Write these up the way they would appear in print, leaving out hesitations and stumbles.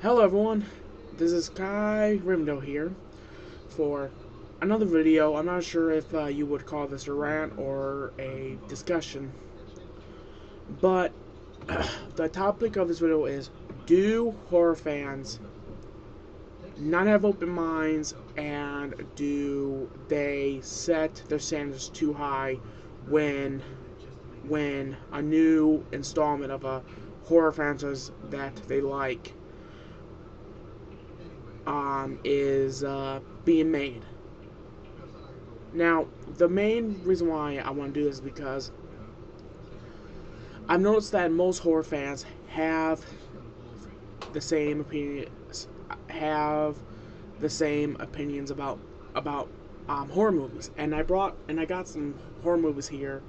Hello everyone, this is Kai Rimdo here for another video. I'm not sure if you would call this a rant or a discussion, but the topic of this video is, do horror fans not have open minds, and do they set their standards too high when a new installment of a horror franchise that they like is being made. Now, the main reason why I want to do this is because I've noticed that most horror fans have the same opinions, about horror movies, and I got some horror movies here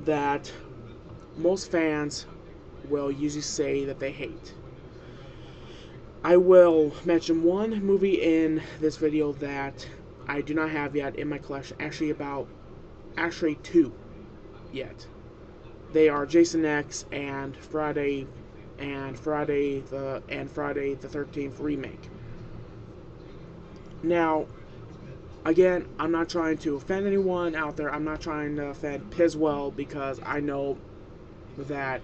that most fans will usually say that they hate. I will mention one movie in this video that I do not have yet in my collection. Actually two yet. They are Jason X and Friday the 13th remake. Now, again, I'm not trying to offend anyone out there. I'm not trying to offend Piswell, because I know that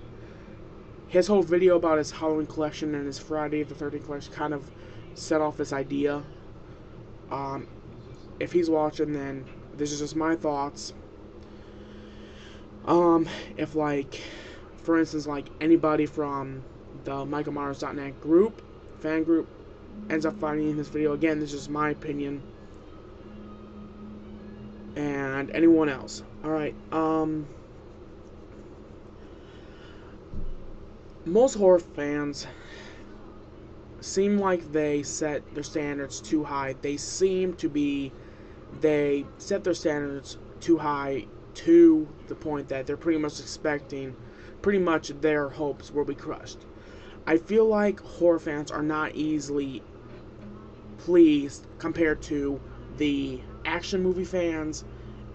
his whole video about his Halloween collection and his Friday the 13th collection kind of set off this idea. If he's watching, then this is just my thoughts. If, like, for instance, like, anybody from the MichaelMyers.net fan group, ends up finding this video, again, this is my opinion, and anyone else. Alright, most horror fans seem like they set their standards too high. They set their standards too high to the point that they're pretty much expecting their hopes will be crushed. I feel like horror fans are not easily pleased compared to the action movie fans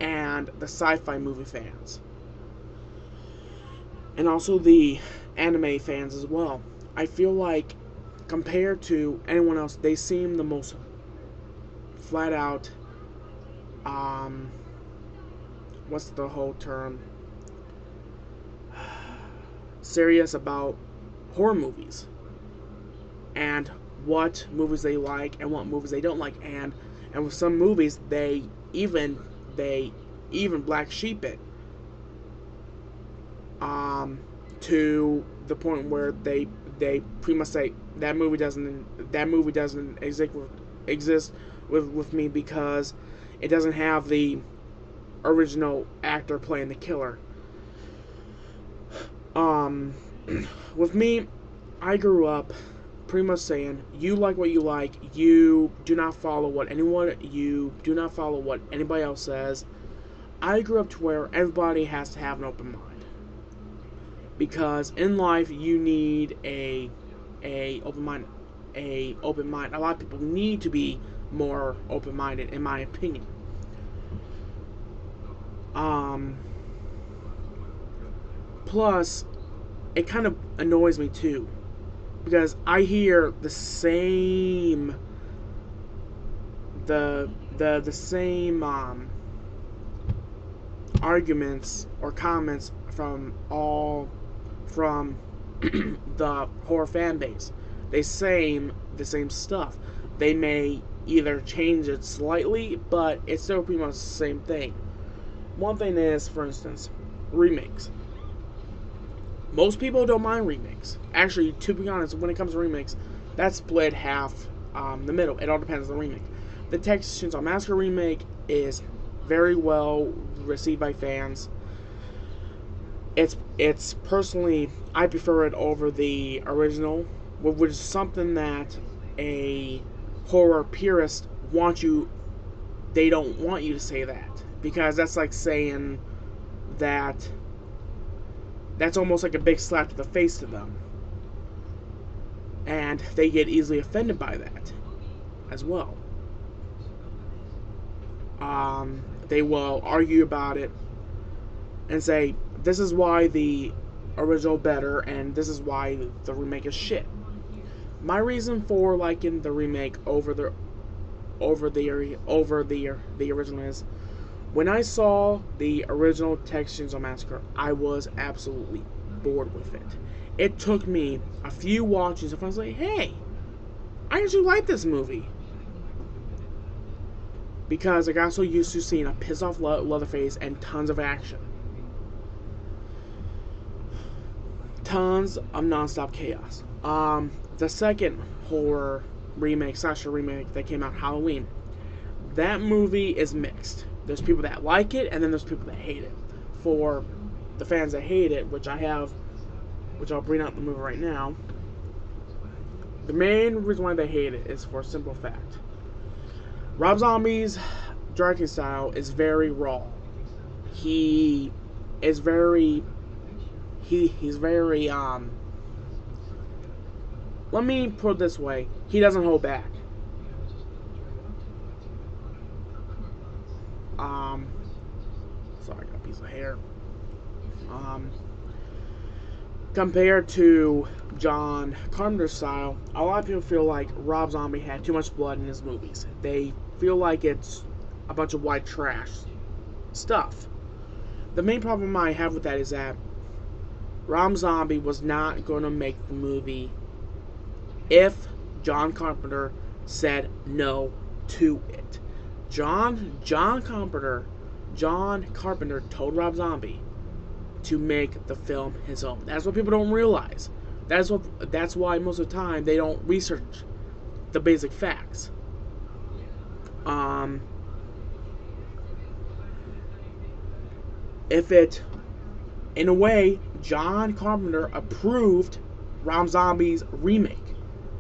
and the sci-fi movie fans, and also the anime fans as well. I feel like compared to anyone else, they seem the most flat out, what's the whole term, serious about horror movies and what movies they like and what movies they don't like, and with some movies they even black sheep it to the point where they pretty much say that movie doesn't exist with me because it doesn't have the original actor playing the killer. With me, I grew up pretty much saying, you like what you like, you do not follow what anybody else says. I grew up to where everybody has to have an open mind, because in life you need a open mind. A lot of people need to be more open-minded, in my opinion. Plus, it kind of annoys me too, because I hear the same arguments or comments from the horror fan base. They say the same stuff. They may either change it slightly, but it's still pretty much the same thing. One thing is, for instance, remakes. Most people don't mind remakes. Actually, to be honest, when it comes to remakes, that's split half the middle. It all depends on the remake. The Texas Chainsaw Massacre remake is very well received by fans. It's personally, I prefer it over the original, which is something that a horror purist they don't want you to say that, because that's like saying that that's almost like a big slap to the face to them, and they get easily offended by that as well. They will argue about it and say, this is why the original better, and this is why the remake is shit. My reason for liking the remake over the original is, when I saw the original Texas Chainsaw Massacre, I was absolutely bored with it. It took me a few watches to finally say, hey, I actually like this movie. Because I got so used to seeing a pissed off Leatherface and tons of action. Tons of non-stop chaos. The second horror remake, slasher remake that came out, Halloween, that movie is mixed. There's people that like it, and then there's people that hate it. For the fans that hate it, which I'll bring out the movie right now, the main reason why they hate it is for a simple fact. Rob Zombie's directing style is very raw. He's very let me put it this way, he doesn't hold back. Sorry, I got a piece of hair. Compared to John Carpenter's style, a lot of people feel like Rob Zombie had too much blood in his movies. They feel like it's a bunch of white trash stuff. The main problem I have with that is that Rob Zombie was not going to make the movie if John Carpenter said no to it. John Carpenter told Rob Zombie to make the film his own. That's what people don't realize. That's why most of the time they don't research the basic facts. In a way, John Carpenter approved Rob Zombie's remake.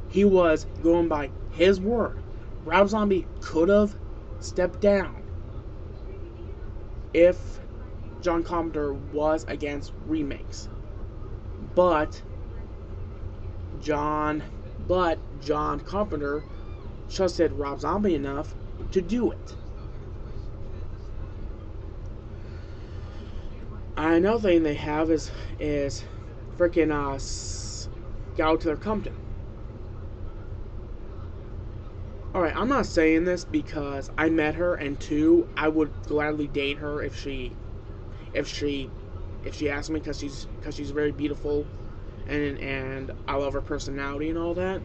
He was going by his word. Rob Zombie could have stepped down if John Carpenter was against remakes. But John Carpenter trusted Rob Zombie enough to do it. Another thing they have is freaking Gal Taylor Compton. Alright, I'm not saying this because I met her, and two, I would gladly date her if she asked me, because she's very beautiful, and I love her personality and all that.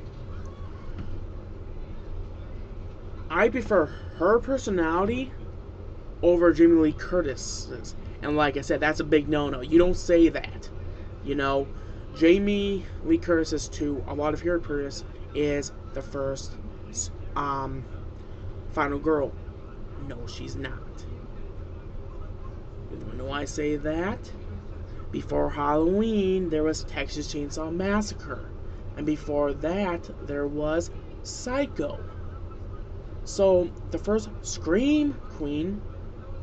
I prefer her personality over Jamie Lee Curtis's. And like I said, that's a big no-no. You don't say that. You know, Jamie Lee Curtis, to a lot of your purists, is the first final girl. No, she's not. You know why I say that? Before Halloween, there was Texas Chainsaw Massacre. And before that, there was Psycho. So, the first Scream Queen,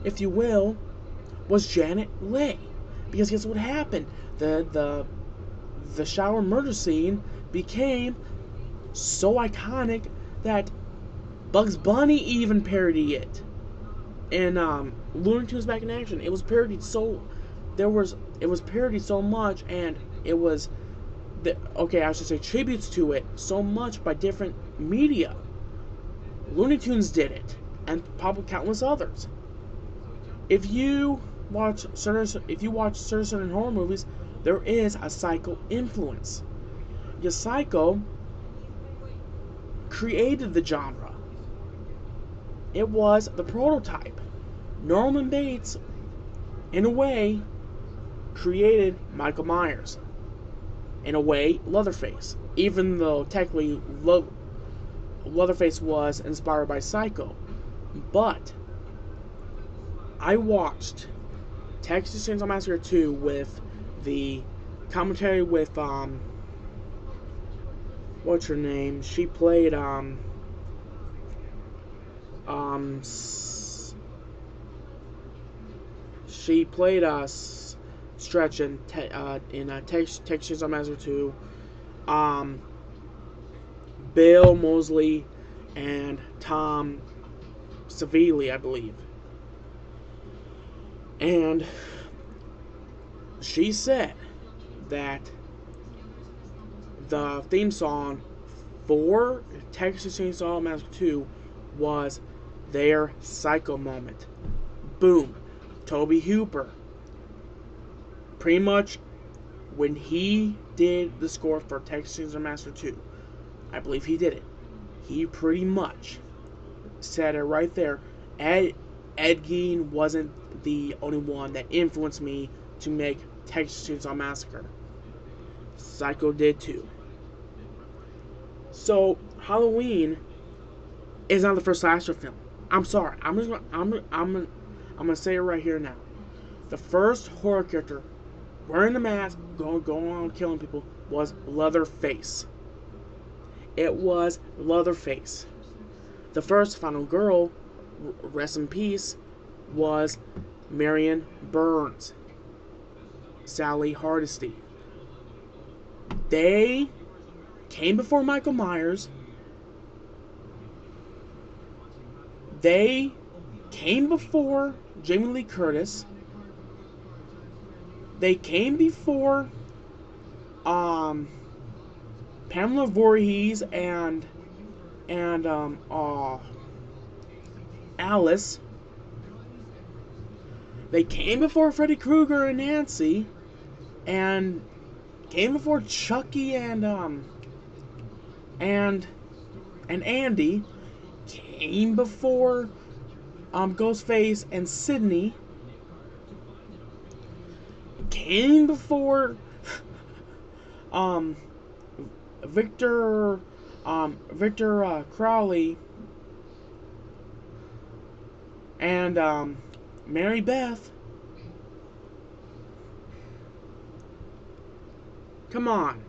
if you will, was Janet Leigh. Because guess what happened? The shower murder scene became so iconic that Bugs Bunny even parodied it. And Looney Tunes Back in Action, it was parodied so parodied so much, and it was I should say tributes to it so much by different media. Looney Tunes did it, and probably countless others. If you watch certain horror movies, there is a Psycho influence. Because Psycho created the genre. It was the prototype. Norman Bates, in a way, created Michael Myers. In a way, Leatherface. Even though technically Leatherface was inspired by Psycho. But I watched Texas Chainsaw Massacre 2 with the commentary with what's her name? She played Stretch in Texas Chainsaw Massacre 2. Bill Moseley and Tom Savini, I believe. And she said that the theme song before Texas Chainsaw Massacre 2 was their Psycho moment. Boom. Toby Hooper. Pretty much when he did the score for Texas Chainsaw Massacre 2, I believe he did it. He pretty much said it right there. Ed Gein wasn't the only one that influenced me to make Texas Chainsaw Massacre. Psycho did too. So Halloween is not the first slasher film. I'm sorry. I'm gonna say it right here now. The first horror character wearing the mask, going on killing people, was Leatherface. It was Leatherface. The first final girl, rest in peace, was Marion Burns. Sally Hardesty. They came before Michael Myers. They came before Jamie Lee Curtis. They came before Pamela Voorhees and Alice. They came before Freddy Krueger and Nancy, and came before Chucky and Andy. Came before Ghostface and Sidney. Came before Victor Crowley and Mary Beth. Come on.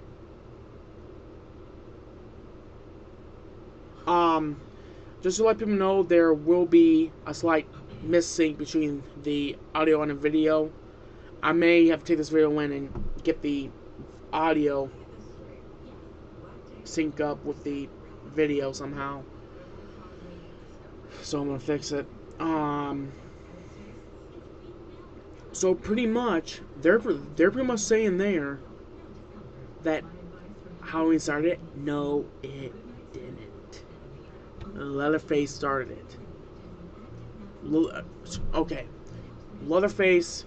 Just to let people know, there will be a slight missync between the audio and the video. I may have to take this video in and get the audio sync up with the video somehow. So I'm gonna fix it. So pretty much, they're pretty much saying there that Halloween started it. No, it didn't. Leatherface started it. Okay, Leatherface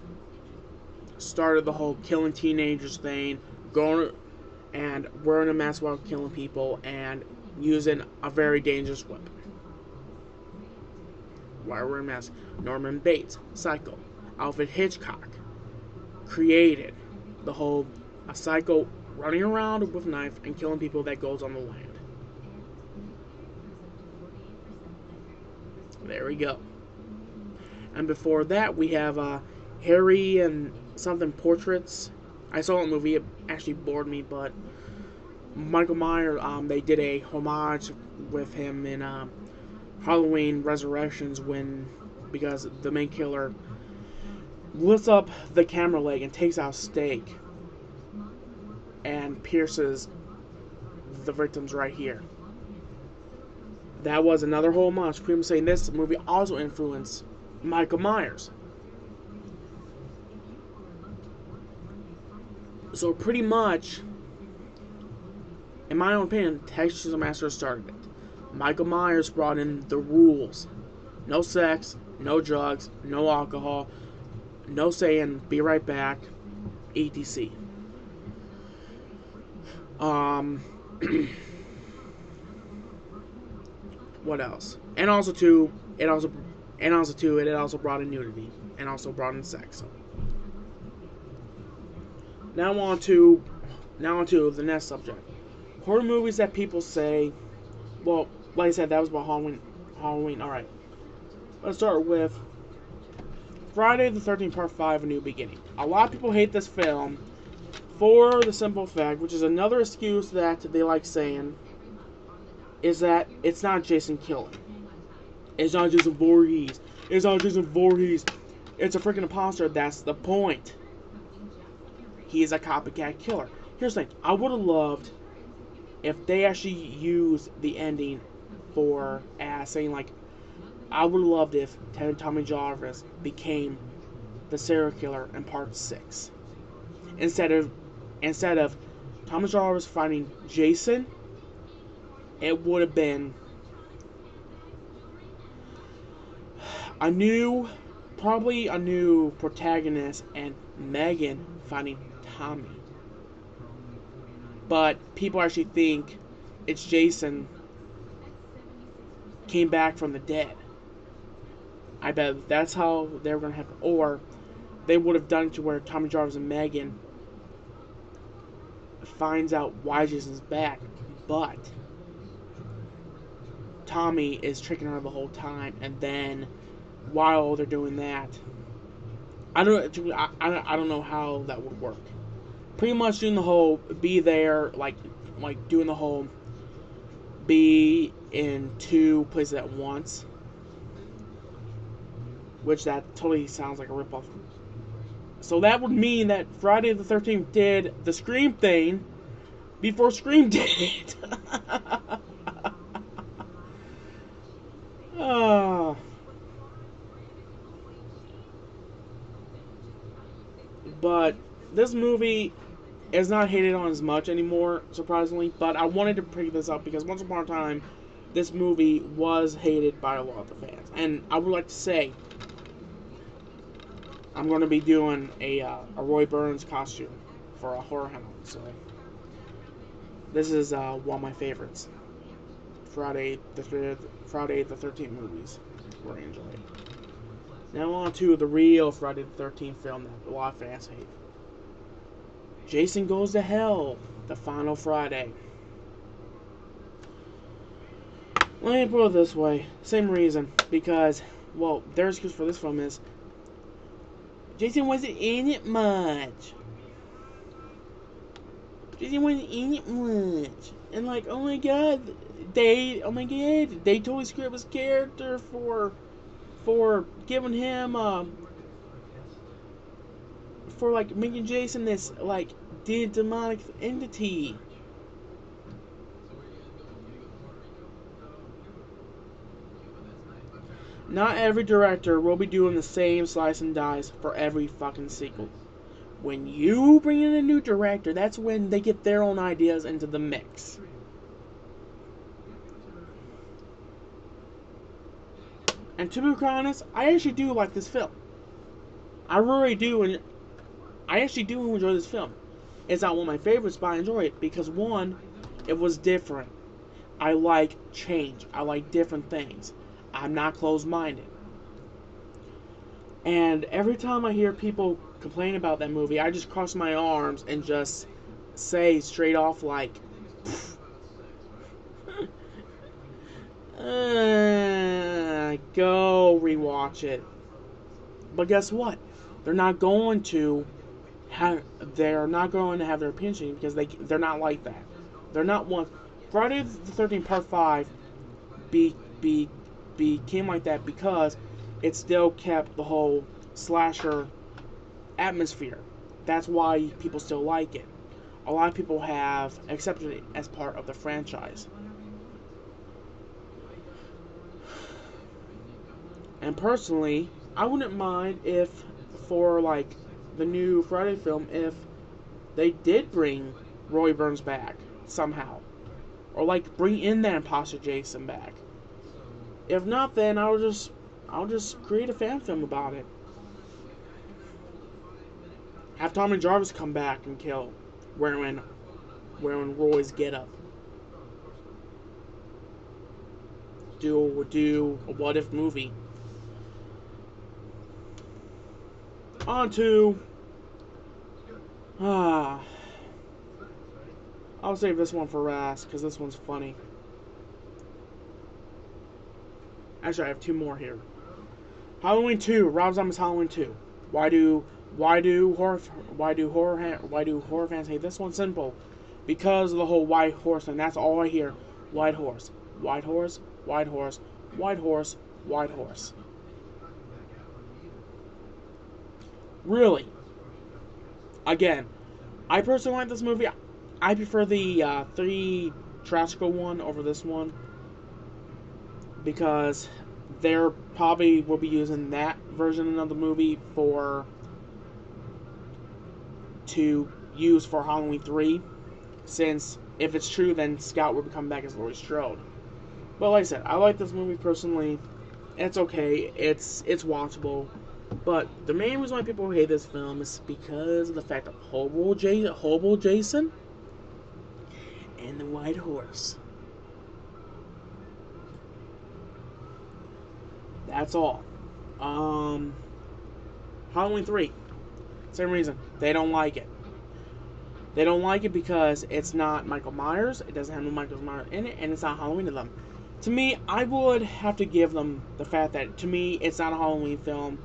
started the whole killing teenagers thing, going and wearing a mask while killing people, and using a very dangerous weapon while wearing a mask. Norman Bates, Psycho. Alfred Hitchcock created the whole a psycho running around with a knife and killing people that goes on the land. There we go. And before that, we have Harry and something portraits. I saw the movie. It actually bored me, but Michael Myers, they did a homage with him in Halloween Resurrections because the main killer lifts up the camera leg and takes out a stake and pierces the victims right here. That was another whole homage. Pretty much saying this movie also influenced Michael Myers. So pretty much, in my own opinion, Texas Chainsaw Massacre started it. Michael Myers brought in the rules. No sex, no drugs, no alcohol, no saying, be right back, etc. What else? And also too, it also brought in nudity and also brought in sex. So. Now on to the next subject. Horror movies that people say, well, like I said, that was about Halloween. Alright. Let's start with Friday the 13th Part 5, A New Beginning. A lot of people hate this film for the simple fact, which is another excuse that they like saying, is that it's not Jason killing. It's not Jason Voorhees. It's not Jason Voorhees. It's a freaking imposter. That's the point. He is a copycat killer. Here's the thing. I would have loved if they actually used the ending for saying, like, I would have loved if Tommy Jarvis became the serial killer in Part 6. Instead of Tommy Jarvis finding Jason it would have been probably a new protagonist and Megan finding Tommy. But people actually think it's Jason came back from the dead. I bet that's how they were going to have, or they would have done it to where Tommy Jarvis and Megan finds out why Jason's back, but Tommy is tricking her the whole time, and then while they're doing that, I don't know how that would work. Pretty much doing the whole be there, like doing the whole be in two places at once, which that totally sounds like a ripoff. So that would mean that Friday the 13th did the Scream thing before Scream did it. But this movie is not hated on as much anymore, surprisingly. But I wanted to bring this up because once upon a time, this movie was hated by a lot of the fans. And I would like to say, I'm going to be doing a Roy Burns costume for a horror hound. So this is one of my favorites. Friday the 13th movies were enjoyed. Now on to the real Friday the 13th film that a lot of fans hate. Jason Goes to Hell, the final Friday. Let me put it this way. Same reason. Because, well, their excuse for this film is Jason wasn't in it much. Jason wasn't in it much. And like, oh my god, they totally screwed up his character for giving him for like making Jason this like demonic entity. Not every director will be doing the same slice and dice for every fucking sequel. When you bring in a new director, that's when they get their own ideas into the mix. And to be quite honest, I actually do like this film. I really do, and I actually do enjoy this film. It's not one of my favorites, but I enjoy it because one, it was different. I like change. I like different things. I'm not closed-minded. And every time I hear people complain about that movie, I just cross my arms and just say straight off like, go rewatch it. But guess what? They're not going to have their opinion because they're not like that. They're not one. Friday the 13th Part 5 became like that because it still kept the whole slasher atmosphere. That's why people still like it. A lot of people have accepted it as part of the franchise. And personally, I wouldn't mind if, for like the new Friday film, if they did bring Roy Burns back somehow, or like bring in that imposter Jason back. If not, then I'll just create a fan film about it. Have Tommy Jarvis come back and kill wearing Roy's getup. Do a what if movie. On to I'll save this one for last because this one's funny. Actually, I have two more here. Halloween 2, Rob Zombie's Halloween 2. Why do horror fans hate this one? Simple. Because of the whole white horse thing. That's all I hear. White horse. White horse. White horse. White horse. White horse. Really. Again, I personally like this movie. I prefer the 3 theatrical one over this one. Because they're probably will be using that version of the movie to use for Halloween 3, since if it's true, then Scout would come back as Laurie Strode. But like I said, I like this movie personally. It's okay. It's watchable. But the main reason why people hate this film is because of the fact of Hobo Jason and the White Horse. That's all. Halloween 3. Same reason. They don't like it. They don't like it because it's not Michael Myers. It doesn't have no Michael Myers in it, and it's not Halloween to them. To me, I would have to give them the fact that, to me, it's not a Halloween film.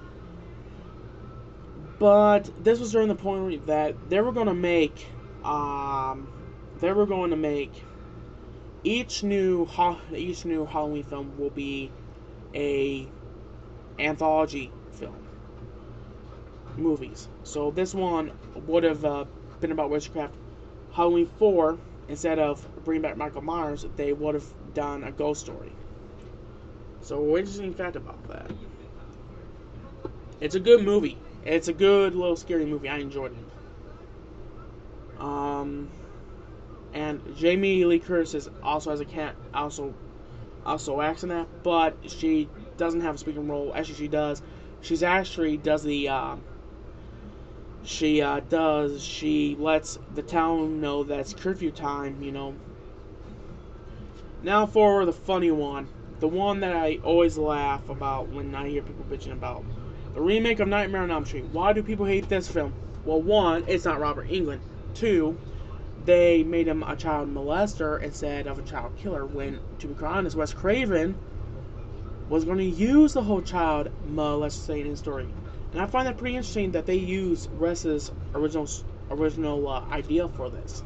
But this was during the point that they were going to make, each new Halloween film will be a anthology film, movies. So this one would have been about witchcraft. Halloween 4, instead of bringing back Michael Myers, they would have done a ghost story. So interesting fact about that. It's a good movie. It's a good little scary movie. I enjoyed it. And Jamie Lee Curtis also has a cat, also acts in that, but she doesn't have a speaking role. Actually, she does. She does the. She lets the town know that it's curfew time. You know. Now for the funny one, the one that I always laugh about when I hear people bitching about. The remake of Nightmare on Elm Street. Why do people hate this film? Well, one, it's not Robert Englund. Two, they made him a child molester instead of a child killer, when, to be quite honest, Wes Craven was going to use the whole child molestation story. And I find that pretty interesting that they use Wes's original idea for this.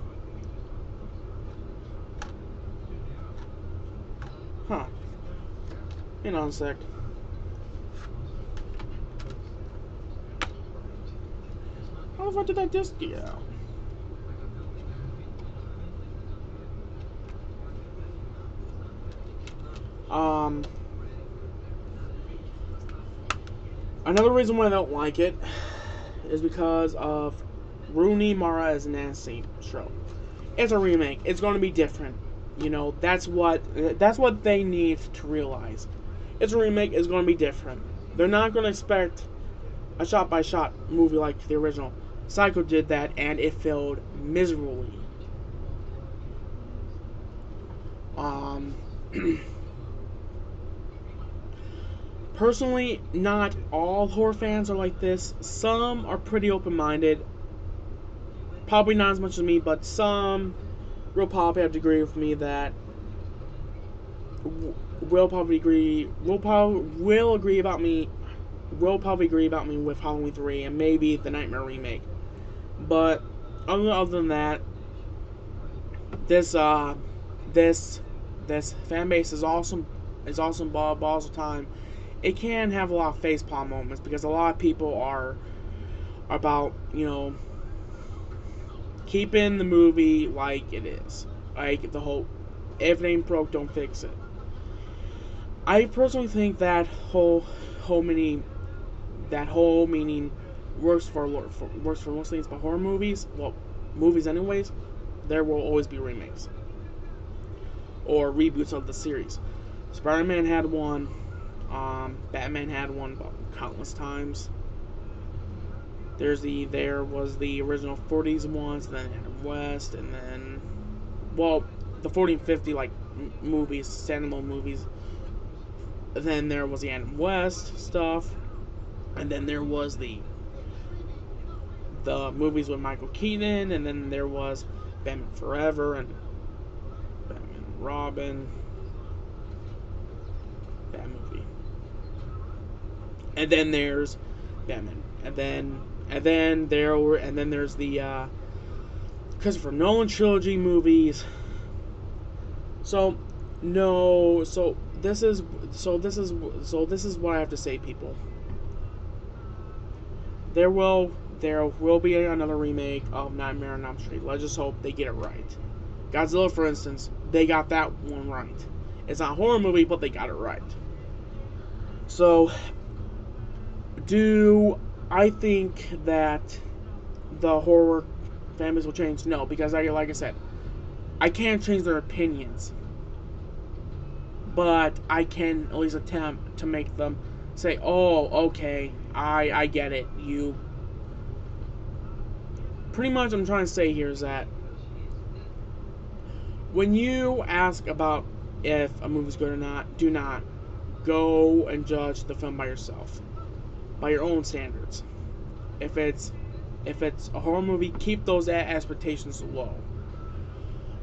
Huh. Hang on a sec. How the fuck did that disc get out? Another reason why I don't like it is because of Rooney Mara as Nancy Strode. It's a remake. It's going to be different. You know, that's what they need to realize. It's a remake. It's going to be different. They're not going to expect a shot-by-shot movie like the original. Psycho did that, and it failed miserably. Personally, not all horror fans are like this. Some are pretty open-minded. Probably not as much as me, but some will probably have to agree with me that will probably agree about me with Halloween 3 and maybe the Nightmare remake. But other than that, this fan base is awesome. It's awesome balls of time. It can have a lot of facepalm moments because a lot of people are about, you know, keeping the movie like it is. Like the whole, if it ain't broke, don't fix it. I personally think that whole meaning works for most things, but horror movies, well, movies anyways, there will always be remakes or reboots of the series. Spider-Man had one, Batman had one about countless times. There was the original 40s ones, then Adam West, and then, well, the 40 and 50 like movies, standalone movies. Then there was the Adam West stuff, and then there was the movies with Michael Keaton, and then there was Batman Forever and Batman and Robin, that movie, and then there's Batman, and then there's the Christopher Nolan trilogy movies. So this is what I have to say, people. There will be another remake of Nightmare on Elm Street. Let's just hope they get it right. Godzilla, for instance, they got that one right. It's not a horror movie, but they got it right. So, do I think that the horror families will change? No, because like I said, I can't change their opinions, but I can at least attempt to make them say, "Oh, okay, I get it." You pretty much, I'm trying to say here is that when you ask about if a movie's good or not, do not go and judge the film by yourself, by your own standards. If it's a horror movie, keep those expectations low.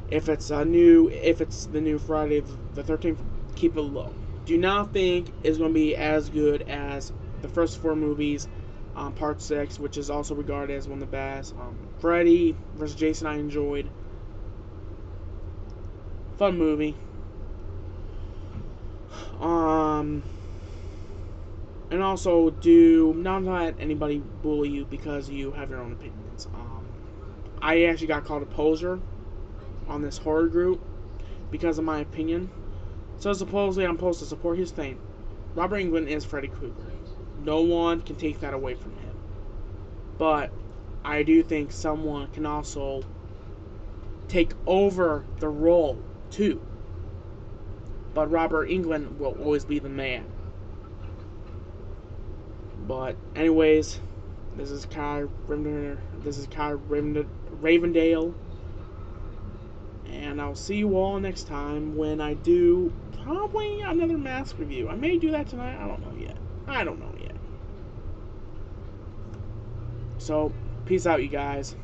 If it's the new Friday the 13th, keep it low. Do not think it's going to be as good as the first 4 movies. Part 6, which is also regarded as one of the best. Freddy vs. Jason, I enjoyed. Fun movie. And also, do not let anybody bully you because you have your own opinions. I actually got called a poser on this horror group because of my opinion. So supposedly I'm supposed to support his thing. Robert Englund is Freddy Krueger. No one can take that away from him. But I do think someone can also take over the role too. But Robert Englund will always be the man. But anyways, this is Kai Ravendale. And I'll see you all next time when I do probably another mask review. I may do that tonight. I don't know yet. So, peace out, you guys.